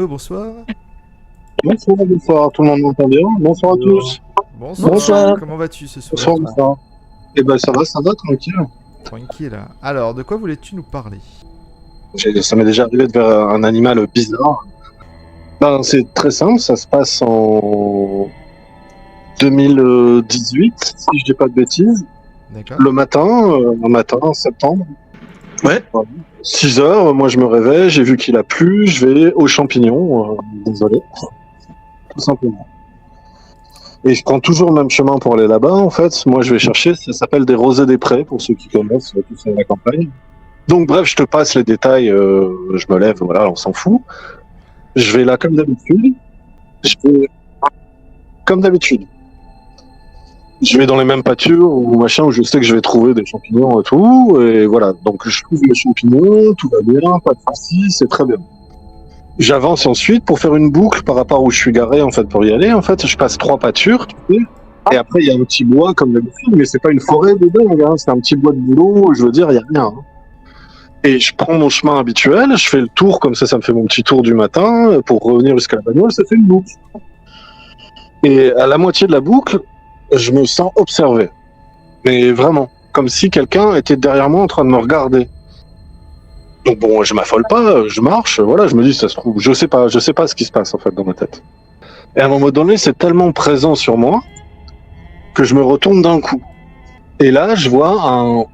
Bonsoir. Bonsoir, tout le monde m'entend bien. Bonsoir à tous. Bonsoir. Comment vas-tu ce soir? Bonsoir. Eh ben ça va, tranquille. Tranquille. Alors, de quoi voulais-tu nous parler? Ça m'est déjà arrivé de voir un animal bizarre. Ben, c'est très simple, ça se passe en 2018, si je dis pas de bêtises. D'accord. Le matin, en septembre. Ouais. 6 heures, moi je me réveille, j'ai vu qu'il a plu, je vais aux champignons, désolé, tout simplement. Et je prends toujours le même chemin pour aller là-bas, en fait. Moi je vais chercher, ça s'appelle des rosés des prés, pour ceux qui connaissent, tout ça à la campagne. Donc bref, je te passe les détails, je me lève, voilà, on s'en fout. Je vais là comme d'habitude. Je vais dans les mêmes pâtures ou machin où je sais que je vais trouver des champignons et tout. Et voilà, donc je trouve les champignons, tout va bien, pas de soucis, c'est très bien. J'avance ensuite pour faire une boucle par rapport où je suis garé en fait pour y aller. En fait, je passe 3 pâtures, tu sais. Et après, il y a un petit bois comme d'habitude, mais c'est pas une forêt de dingue, hein, c'est un petit bois de boulot, je veux dire, il y a rien. Hein. Et je prends mon chemin habituel, je fais le tour, comme ça me fait mon petit tour du matin, pour revenir jusqu'à la bagnole, ça fait une boucle. Et à la moitié de la boucle, je me sens observé. Mais vraiment, comme si quelqu'un était derrière moi en train de me regarder. Donc bon, je m'affole pas, je marche, voilà, je me dis, ça se trouve, je sais pas ce qui se passe en fait dans ma tête. Et à un moment donné, c'est tellement présent sur moi que je me retourne d'un coup. Et là, je vois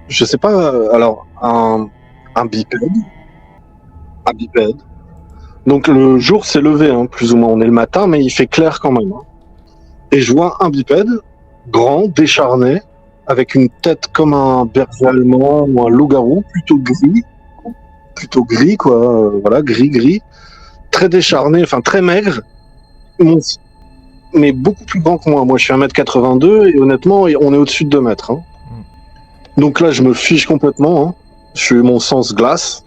je sais pas, alors, un bipède. Un bipède. Donc le jour s'est levé, hein, plus ou moins, on est le matin, mais il fait clair quand même. Hein. Et je vois un bipède, grand, décharné, avec une tête comme un berger allemand ou un loup-garou, plutôt gris quoi, voilà, gris, très décharné, enfin très maigre, mais beaucoup plus grand que moi. Moi je suis 1m82 et honnêtement on est au-dessus de 2 mètres. Hein. Donc là je me fiche complètement, hein. Mon sens glace,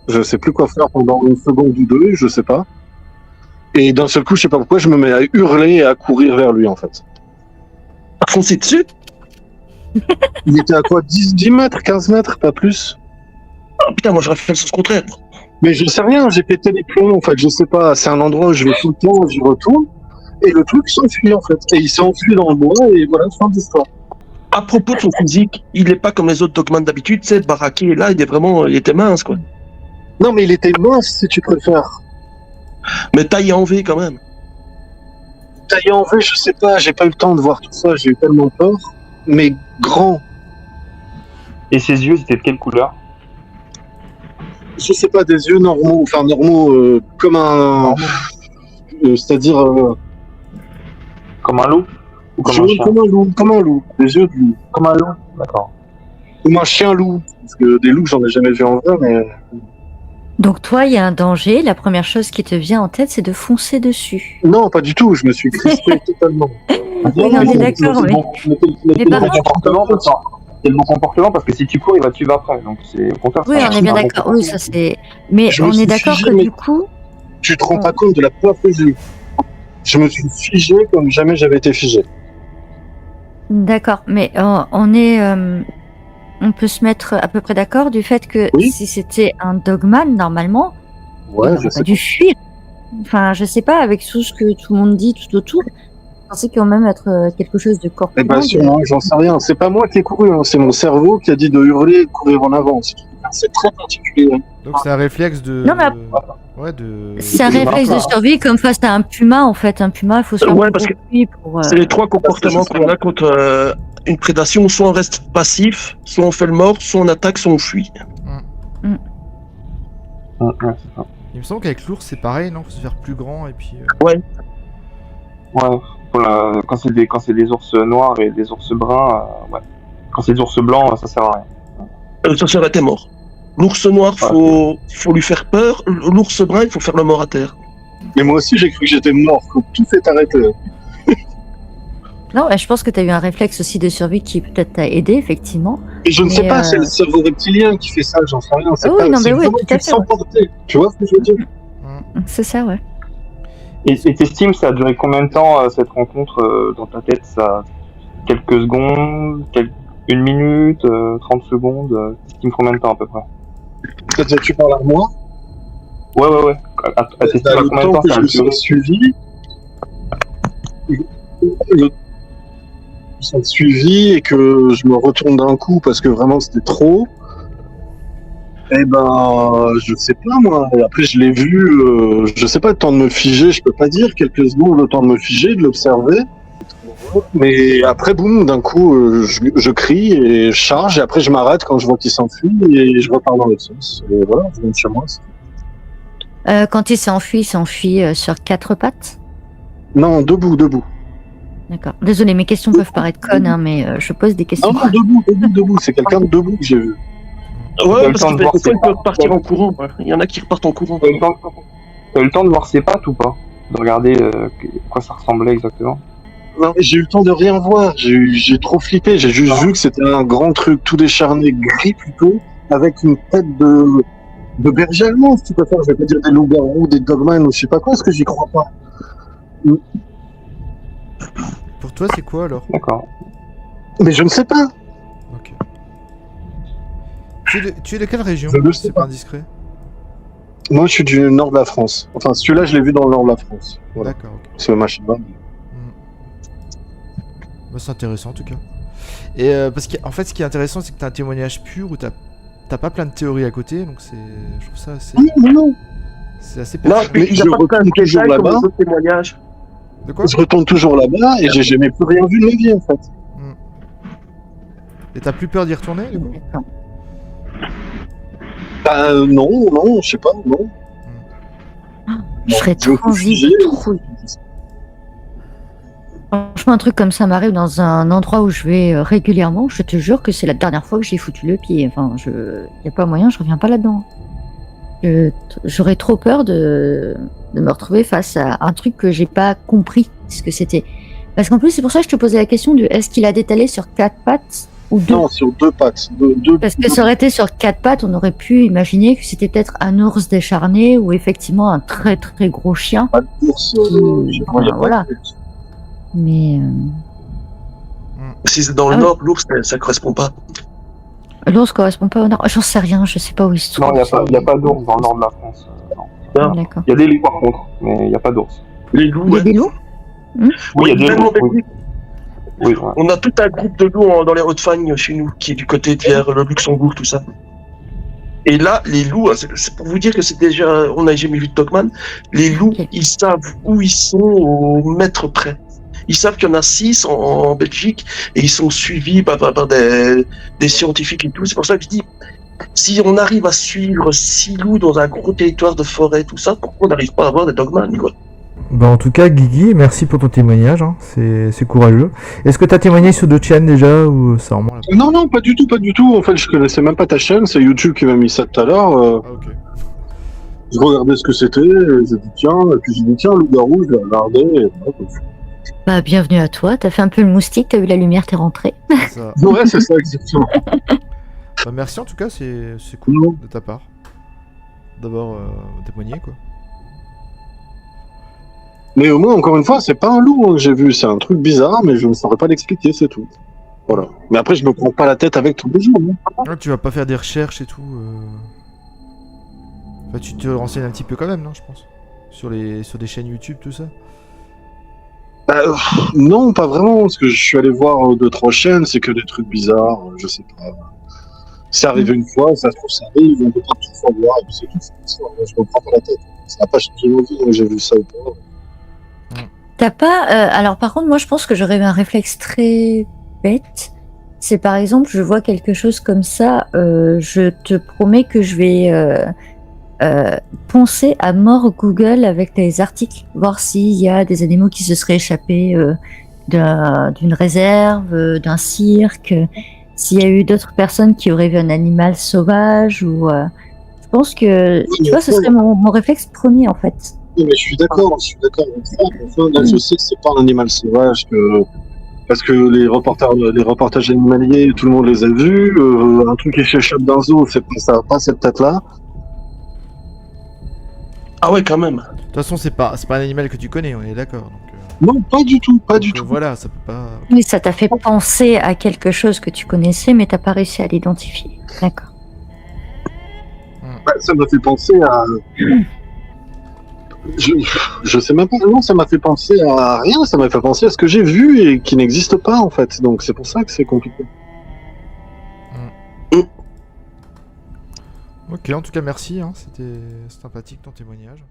je sais plus quoi faire pendant une seconde ou deux, je sais pas. Et d'un seul coup, je sais pas pourquoi, je me mets à hurler et à courir vers lui, en fait. À foncer dessus? Il était à quoi, 10 mètres, 15 mètres, pas plus? Oh putain, moi j'aurais fait le sens contraire. Mais je sais rien, j'ai pété les plombs, en fait, je sais pas. C'est un endroit où je vais tout le temps, j'y retourne. Et le truc s'enfuit, en fait. Et il s'est enfui dans le bois, et voilà, fin d'histoire. À propos de son physique, il est pas comme les autres Dogman d'habitude, tu sais, baraqué, là, il était mince, quoi. Non, mais il était mince, si tu préfères. Mais taillé en V, quand même. Taillé en V, je sais pas, j'ai pas eu le temps de voir tout ça, j'ai eu tellement peur. Mais grand. Et ses yeux, c'était de quelle couleur? Je sais pas, des yeux normaux, comme un... c'est-à-dire... Comme un loup? Ou comme un chien? Comme un loup, des yeux de loup. Comme un loup, d'accord. Ou un chien loup, parce que des loups, j'en ai jamais vu en vrai, mais... Donc toi, il y a un danger, la première chose qui te vient en tête, c'est de foncer dessus. Non, pas du tout, je me suis crispé totalement. Oui, on est d'accord, oui. Mais par contre... C'est le bon comportement parce que si tu cours, il va te suivre après. Donc c'est au contraire. Oui, on est bien d'accord. Oui, ça c'est. Mais on est d'accord que du coup. Tu te rends pas compte de la peur que j'ai eue. Je me suis figé comme jamais j'avais été figé. D'accord, mais on peut se mettre à peu près d'accord du fait que si c'était un dogman normalement, il n'aurait pas dû fuir. Enfin, je sais pas, avec tout ce que tout le monde dit tout autour. Je pensais qu'il y a même être quelque chose de corporel. Eh ben, sûrement, j'en sais rien. C'est pas moi qui ai couru, hein. C'est mon cerveau qui a dit de hurler et de courir en avant. C'est très particulier. Hein. Donc c'est un réflexe de... Non, mais... C'est un réflexe de survie comme face à un puma, en fait. Un puma, il faut se faire parce que c'est les 3 comportements qu'on a contre une prédation. Soit on reste passif, soit on fait le mort, soit on attaque, soit on fuit. Il me semble qu'avec l'ours, c'est pareil, non? Faut se faire plus grand et puis... Ouais. Ouais. Quand c'est des ours noirs et des ours bruns, ouais. Quand c'est des ours blancs, ça sert à rien. Ça serait été mort. L'ours noir, faut lui faire peur. L'ours brun, il faut faire le mort à terre. Mais moi aussi, j'ai cru que j'étais mort, que tout s'est arrêté. Non, je pense que tu as eu un réflexe aussi de survie qui peut-être t'a aidé, effectivement. Et je ne sais pas, c'est le cerveau reptilien qui fait ça, j'en sais rien. C'est oui, non, mais oui, tout à fait. S'emporter. Tu vois ce que je veux dire? C'est ça, ouais. Et t'estimes, ça a duré combien de temps cette rencontre dans ta tête? Ça, quelques secondes, une minute, 30 secondes, t'estimes combien de temps à peu près? C'est-à-dire, tu parles à moi? Ouais. t'estimes à Le combien de temps temps que ça a je me duré? suis suivi, ça suivi et que je me retourne d'un coup parce que vraiment c'était trop. Eh ben, je sais pas moi. Et après, je l'ai vu. Je sais pas, le temps de me figer, je peux pas dire. Quelques secondes, le temps de me figer, de l'observer. Mais après, boum, d'un coup, je crie et je charge. Et après, je m'arrête quand je vois qu'il s'enfuit et je repars dans l'autre sens. Et voilà, je rentre chez moi. Quand il s'enfuit sur 4 pattes. Non, debout. D'accord. Désolé, mes questions peuvent paraître connes, hein, mais je pose des questions. Non, debout. C'est quelqu'un de debout que j'ai vu. Ouais, le parce temps de que voir des fois, ses ils peuvent pattes. partir en courant. Ouais. Il y en a qui repartent en courant. T'as eu le temps de voir ses pattes ou pas? De regarder à quoi ça ressemblait exactement? Non, mais j'ai eu le temps de rien voir. J'ai trop flippé. J'ai juste vu que c'était un grand truc tout décharné, gris plutôt, avec une tête de berger allemand, si tu préfères. Je vais pas dire des loups-garous, des dogman ou je sais pas quoi, parce que j'y crois pas. Pour toi, c'est quoi alors? D'accord. Mais je ne sais pas. Ok. Tu es de quelle région? Je le si sais c'est pas pas. indiscret. Moi, je suis du nord de la France. Enfin, celui-là, je l'ai vu dans le nord de la France. Voilà. D'accord, ok. C'est machin. Bah, c'est intéressant en tout cas. Et parce qu'en fait, ce qui est intéressant, c'est que t'as un témoignage pur où t'as pas plein de théories à côté, donc je trouve ça assez. Non. C'est assez Non, pertinent. puis Mais il je n'y a pas plein de retourne toujours détails comme là-bas. les autres témoignages. De quoi? Je retourne toujours là-bas et j'ai jamais plus rien vu de ma vie, en fait. Et t'as plus peur d'y retourner du coup? D'accord. Non, je sais pas, non. Je serais Je veux trop envie figer. de trouver. Franchement, un truc comme ça m'arrive dans un endroit où je vais régulièrement. Je te jure que c'est la dernière fois que j'ai foutu le pied. Enfin, y a pas moyen, je reviens pas là-dedans. J'aurais trop peur de me retrouver face à un truc que j'ai pas compris ce que c'était. Parce qu'en plus, c'est pour ça que je te posais la question de est-ce qu'il a détalé sur 4 pattes ou 2? Non, sur 2 pattes. Deux Parce que ça aurait été sur 4 pattes, on aurait pu imaginer que c'était peut-être un ours décharné ou effectivement un très très gros chien. pas de course. Voilà. Mais Si c'est dans le Ah oui. nord, l'ours, ça correspond pas. l'ours correspond pas au nord. J'en sais rien, je sais pas où il se trouve. Non, il n'y a pas d'ours dans le nord de la France. Non. Ah, d'accord. Il y a des loups par contre, mais il n'y a pas d'ours. Les loups, Il y a ouais. des loups? Oui, il y a des même en loups. Oui. Belgique, Oui, ouais. on a tout un groupe de loups dans les Hauts-de-Fagne chez nous, qui est du côté vers le Luxembourg, tout ça. Et là, les loups, c'est pour vous dire que c'est déjà, on n'a jamais vu de Dogman. Les loups, Ok. ils savent où ils sont au mètre près. Ils savent qu'il y en a 6 en Belgique et ils sont suivis par des scientifiques et tout. C'est pour ça que je dis, si on arrive à suivre 6 loups dans un gros territoire de forêt, tout ça, pourquoi on n'arrive pas à avoir des Dogman, quoi? Bah en tout cas Guigui, merci pour ton témoignage, hein. C'est courageux. Est-ce que t'as témoigné sur d'autres chaînes déjà ou ça remonte là? Non, pas du tout. En fait, je connaissais même pas ta chaîne. C'est YouTube qui m'a mis ça tout à l'heure. Ah ok. Je regardais ce que c'était. J'ai dit tiens, et puis j'ai dit tiens, loup-garou, je vais regarder. Et voilà, quoi. Bah, bienvenue à toi. T'as fait un peu le moustique, t'as eu la lumière, t'es rentré. C'est ça. Ouais, c'est ça, exactement. Bah, merci en tout cas, c'est cool Non. de ta part. D'abord témoigner quoi. Mais au moins, encore une fois, c'est pas un loup que j'ai vu. C'est un truc bizarre, mais je ne saurais pas l'expliquer, c'est tout. Voilà. Mais après, je me prends pas la tête avec tous les jours. Hein. Ah, tu vas pas faire des recherches et tout. Enfin, tu te renseignes un petit peu quand même, non, je pense. Sur des chaînes YouTube, tout ça. Non, pas vraiment, parce que je suis allé voir 2-3 chaînes, c'est que des trucs bizarres, je sais pas. C'est arrivé une fois, ça se trouve, ça arrive, on peut pas tout savoir, et puis c'est tout. Je me prends pas la tête. Ça n'a pas changé ma vie, j'ai vu ça ou pas. T'as pas. Alors, par contre, moi, je pense que j'aurais eu un réflexe très bête. C'est par exemple, je vois quelque chose comme ça, je te promets que je vais poncer à mort Google avec les articles, voir s'il y a des animaux qui se seraient échappés d'une réserve, d'un cirque, s'il y a eu d'autres personnes qui auraient vu un animal sauvage ou. Je pense que, tu vois, ce serait mon réflexe premier en fait. Oui, mais je suis d'accord. Enfin, là, je sais que c'est pas un animal sauvage, parce que les reportages animaliers, tout le monde les a vus. Un truc qui s'échappe d'un zoo, ça n'a pas cette tête-là. Ah ouais, quand même. De toute façon, c'est pas un animal que tu connais, on est d'accord. Donc, Non, pas du tout, pas du tout. Voilà, ça peut pas. Oui, ça t'a fait penser à quelque chose que tu connaissais, mais t'as pas réussi à l'identifier. D'accord. Ça m'a fait penser Je sais même pas. Non, ça m'a fait penser à rien. Ça m'a fait penser à ce que j'ai vu et qui n'existe pas en fait. Donc c'est pour ça que c'est compliqué. Ok, en tout cas merci, hein, c'était sympathique ton témoignage.